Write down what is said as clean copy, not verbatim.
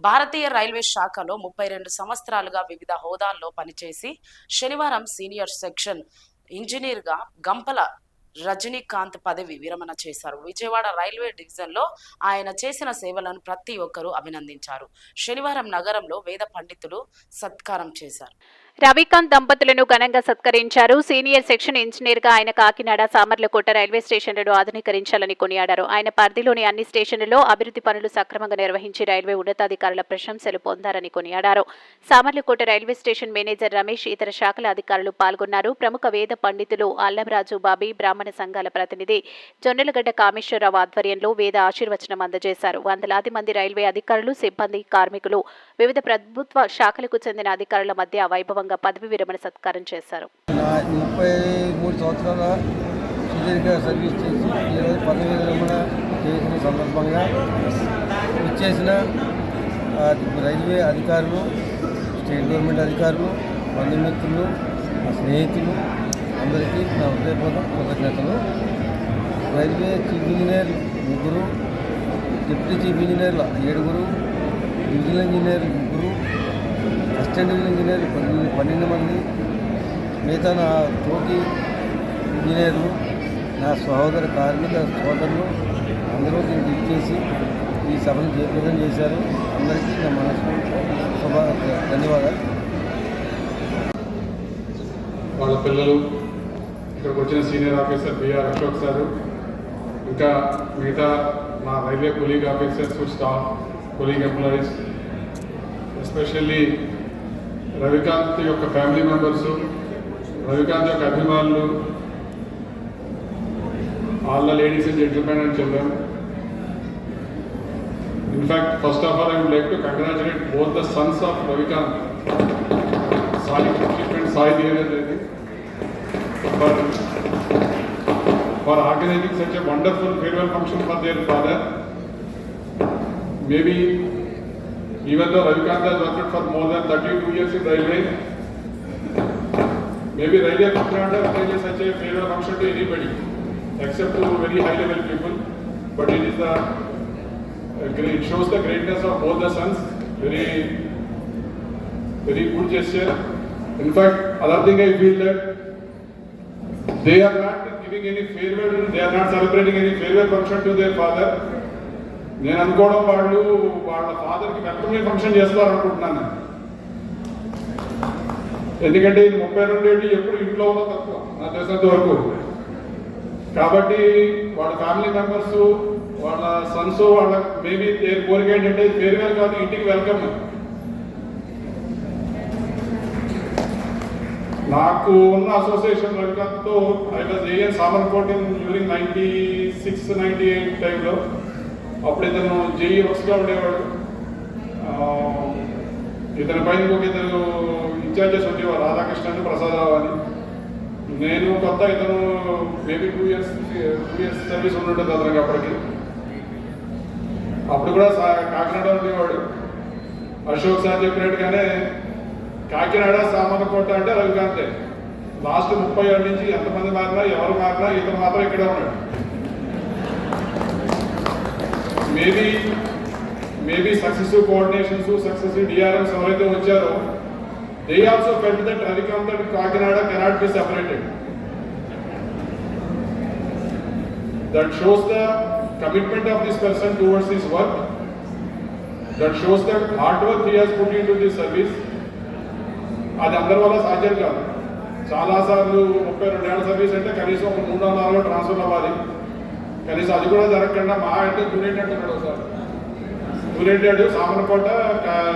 భారతీయ railway శాఖలో 32 సంవత్సరాలుగా వివిధ హోదాల్లో పనిచేసి శనివారం సీనియర్ సెక్షన్ ఇంజనీర్గా గంపల రజనీకాంత్ పదవి విరమణ చేశారు. విజయవాడ రైల్వే డివిజన్లో ఆయన చేసిన సేవలను ప్రతి ఒక్కరూ అభినందించారు. శనివారం నగరంలో వేద పండితులు సత్కారం చేశారు. రవికాంత్ దంపతులను ఘనంగా సత్కరించారు. సీనియర్ సెక్షన్ ఇంజనీర్ గా ఆయన కాకినాడ, సామర్లకోట రైల్వే స్టేషన్లను ఆధునీకరించాలని కొనియాడారు. ఆయన పరిధిలోని అన్ని స్టేషన్లలో అభివృద్ధి పనులు సక్రమంగా నిర్వహించి రైల్వే ఉన్నతాధికారుల ప్రశంసలు పొందారని కొనియాడారు. Samarlakota railway station manager Ramesh, ఇతర శాఖల అధికారులు పాల్గొన్నారు. ప్రముఖ వేద పండితులు అల్లంరాజు బాబీ, బ్రాహ్మణ సంఘాల ప్రతినిధి జొన్నలగడ్డ కామేశ్వరరావు ఆధ్వర్యంలో వేద ఆశీర్వచనం అందజేశారు. వందలాది మంది రైల్వే అధికారులు, సిబ్బంది, కార్మికులు, వివిధ ప్రభుత్వ శాఖలకు చెందిన అధికారుల మధ్య వైభవం పదవి విరమణ సత్కారం చేశారు. 33 సంవత్సరాల సుదీర్ఘ సర్వీస్ చేసి ఈరోజు పదవి విరమణ చేసిన సందర్భంగా ఇచ్చేసిన రైల్వే అధికారులు, స్టేట్ గవర్నమెంట్ అధికారులు, బంధుమిత్రులు, స్నేహితులు అందరికీ నా హృదయపూర్వక కృతజ్ఞతలు. Railway chief engineer 3, deputy chief ఇంజనీర్ల 7, divisional engineer 3, assistant divisional engineer 12 మంది, మిగతా నా తోటి ఇంజనీర్లు, నా సహోదర కార్మిక సోదరులు అందరూ దీనికి ఇచ్చేసి ఈ సభను జయప్రదం చేశారు. అందరికీ నా మనస్ఫూర్తిగా ధన్యవాదాలు. వాళ్ళ పిల్లలు, ఇక్కడికి వచ్చిన senior officer B R Ashok sir, ఇంకా మిగతా నా railway colleague officers, staff, colleague employees, especially Ravikant యొక్క ఫ్యామిలీ మెంబర్సు, రవికాంత్ యొక్క అభిమానులు, all the ladies and gentlemen and children. In fact first of all I would like to congratulate both the sons of Ravikant, Sai and Sai Dheeraj Reddy, for organizing such a wonderful farewell function for their father. Maybe even though Ravikant has worked for more than 32 years in railway, maybe railway could not have arranged such a farewell function to anybody except to very high level people. But it is it shows the greatness of both the sons. Very good gesture. In fact, other thing I feel that they are not giving any farewell, they are not celebrating any farewell function to their father. నేను అనుకోవడం వాళ్ళు వాళ్ళ ఫాదర్కి welcoming function చేస్తారు అనుకుంటున్నాను. ఎందుకంటే ఇది 32 ఏళ్ళు ఎప్పుడు ఇంట్లో ఉన్న తక్కువ నా తెలిసినంత వరకు. కాబట్టి వాళ్ళ ఫ్యామిలీ మెంబర్స్, వాళ్ళ సన్స్, వాళ్ళ మేబీ కోరిక ఏంటంటే ఫేర్వెల్ కాదు, ఇంటికి వెల్కమ్. నాకు ఉన్న అసోసియేషన్ రవికాంత్తో I was in Samarlakota during 96-98 టైంలో. అప్పుడు ఇతను జేఈ వర్క్స్గా ఉండేవాడు. ఇతని పైన ఇంకొక ఇద్దరు ఇన్ఛార్జెస్ ఉండేవారు, రాధాకృష్ణ, ప్రసాదరావు అని. నేను కొత్త, ఇతను మేబీ 2 years సర్వీస్ ఉంటుంటుంది అతనికి అప్పటికి. అప్పుడు కూడా కాకినాడ ఉండేవాడు. అశోక్ సార్ చెప్పినట్టుగానే కాకినాడ, సామర్లకోట అంటే రవికాంతే. లాస్ట్ 30 ఏళ్ళ నుంచి ఎంతమంది మారినా, ఎవరు మారినా, ఇతను మాత్రం ఇక్కడే ఉన్నాడు. Maybe successive coordinations, successive DRMs ఎవరైతే వచ్చారో they also felt that Ravikanth and Kakinada cannot be separated. That shows the commitment of this person towards this work. That shows the hard work he has put into this service. అది అందరి వల్ల సాధ్యం కాదు. చాలాసార్లు 32 ఏళ్ళ service అంటే కనీసం 3-4 transfer అవ్వాలి. కనీసం అది కూడా జరగకుండా మా అంటే దురేటెడ్ అంటున్నాడు సార్. దురేటెడ్, సామర్లకోట